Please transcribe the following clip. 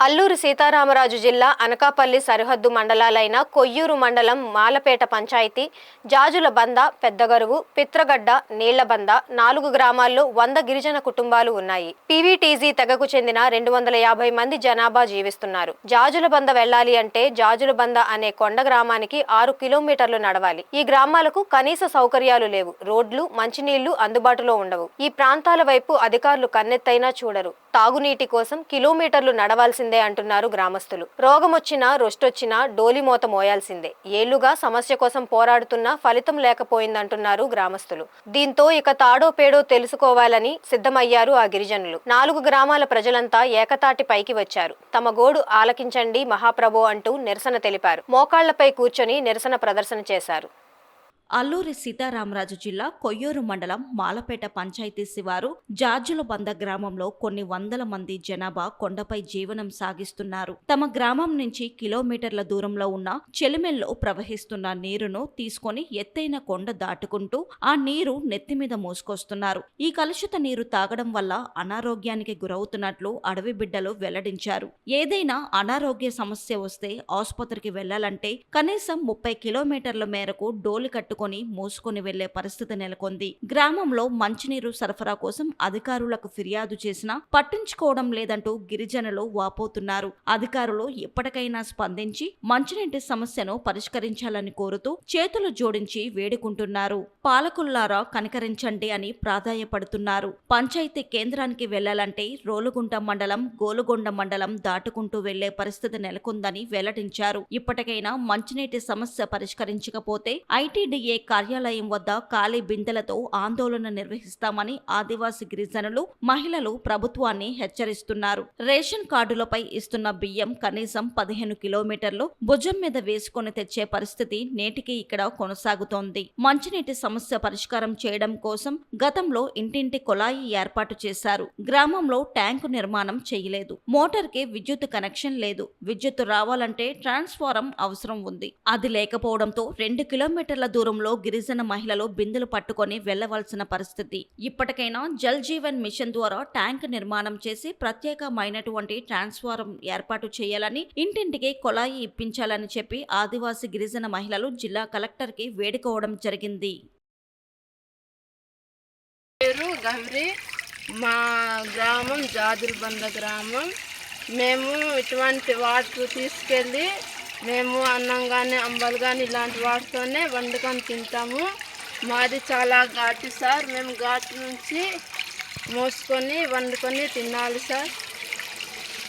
అల్లూరు సీతారామరాజు జిల్లా అనకాపల్లి సరిహద్దు మండలాలైన కొయ్యూరు మండలం మాలపేట పంచాయతీ, జాజులబంద, పెద్దగరువు, పిత్రగడ్డ, నీళ్లబంద 4 గ్రామాల్లో 100 గిరిజన కుటుంబాలు ఉన్నాయి. పీవీటీజీ తెగకు చెందిన 250 మంది జనాభా జీవిస్తున్నారు. జాజులబంద వెళ్లాలి అంటే జాజులబంద అనే కొండ గ్రామానికి 6 కిలోమీటర్లు నడవాలి. ఈ గ్రామాలకు కనీస సౌకర్యాలు లేవు. రోడ్లు, మంచినీళ్లు అందుబాటులో ఉండవు. ఈ ప్రాంతాల వైపు అధికారులు కన్నెత్తైనా చూడరు. తాగునీటి కోసం కిలోమీటర్లు నడవాల్సిందే అంటున్నారు గ్రామస్తులు. రోగమొచ్చినా, రొష్టొచ్చినా డోలిమోత మోయాల్సిందే. ఏళ్లుగా సమస్య కోసం పోరాడుతున్నా ఫలితం లేకపోయిందంటున్నారు గ్రామస్తులు. దీంతో ఇక తాడో పేడో తెలుసుకోవాలని సిద్ధమయ్యారు ఆ గిరిజనులు. 4 గ్రామాల ప్రజలంతా ఏకతాటి పైకి వచ్చారు. తమ గోడు ఆలకించండి మహాప్రభో అంటూ నిరసన తెలిపారు. మోకాళ్లపై కూర్చొని నిరసన ప్రదర్శన చేశారు. అల్లూరి సీతారామరాజు జిల్లా కొయ్యూరు మండలం మాలపేట పంచాయతీ శివారు జాజులబంద గ్రామంలో కొన్ని వందల మంది జనాభా కొండపై జీవనం సాగిస్తున్నారు. తమ గ్రామం నుంచి కిలోమీటర్ల దూరంలో ఉన్న చెలిమెల్లో ప్రవహిస్తున్న నీరును తీసుకొని ఎత్తైన కొండ దాటుకుంటూ ఆ నీరు నెత్తిమీద మోసుకొస్తున్నారు. ఈ కలుషిత నీరు తాగడం వల్ల అనారోగ్యానికి గురవుతున్నట్లు అడవి బిడ్డలు వెల్లడించారు. ఏదైనా అనారోగ్య సమస్య వస్తే ఆసుపత్రికి వెళ్లాలంటే కనీసం 30 కిలోమీటర్ల మేరకు డోలి కట్టుకుని మోసుకొని వెళ్లే పరిస్థితి నెలకొంది. గ్రామంలో మంచినీరు సరఫరా కోసం అధికారులకు ఫిర్యాదు చేసినా పట్టించుకోవడం లేదంటూ గిరిజనులు వాపోతున్నారు. అధికారులు ఎప్పటికైనా స్పందించి మంచినీటి సమస్యను పరిష్కరించాలని కోరుతూ చేతులు జోడించి వేడుకుంటున్నారు. పాలకుల్లారా కనికరించండి అని ప్రాధాయపడుతున్నారు. పంచాయతీ కేంద్రానికి వెళ్లాలంటే రోలుగుంట మండలం, గోలుగొండ మండలం దాటుకుంటూ వెళ్లే పరిస్థితి నెలకొందని వెల్లడించారు. ఇప్పటికైనా మంచినీటి సమస్య పరిష్కరించకపోతే ఐటీడీఏ కార్యాలయం వద్ద ఖాళీ బిందెలతో ఆందోళన నిర్వహిస్తామని ఆదివాసీ గిరిజనులు, మహిళలు ప్రభుత్వాన్ని హెచ్చరిస్తున్నారు. రేషన్ కార్డులపై ఇస్తున్న బియ్యం కనీసం 15 కిలోమీటర్లు భుజం మీద వేసుకుని తెచ్చే పరిస్థితి నేటికి ఇక్కడ కొనసాగుతోంది. మంచినీటి సమస్య పరిష్కారం చేయడం కోసం గతంలో ఇంటింటి కుళాయి ఏర్పాటు చేశారు. గ్రామంలో ట్యాంకు నిర్మాణం చేయలేదు. మోటార్కి విద్యుత్ కనెక్షన్ లేదు. విద్యుత్ రావాలంటే ట్రాన్స్ఫారం అవసరం ఉంది. అది లేకపోవడంతో 2 కిలోమీటర్ల దూరంలో గిరిజన మహిళలు బిందెలు పట్టుకొని వెళ్లవలసిన పరిస్థితి. ఇప్పటికైనా జల్ జీవన్ మిషన్ ద్వారా ట్యాంక్ నిర్మాణం చేసి ప్రత్యేకమైనటువంటి ట్రాన్స్ఫారం ఏర్పాటు చేయాలని, ఇంటింటికి కొళాయి ఇప్పించాలని చెప్పి ఆదివాసీ గిరిజన మహిళలు జిల్లా కలెక్టర్ కి వేడుకోవడం జరిగింది. మా గ్రామం జాజులబంద గ్రామం. మేము ఇటువంటి వాటర్ తీసుకెళ్ళి మేము అన్నం కానీ, అంబలు కానీ ఇలాంటి వాటితోనే వండుకొని తింటాము. మాది చాలా ఘాటు సార్. మేము ఘాటు నుంచి మోసుకొని వండుకొని తినాలి సార్.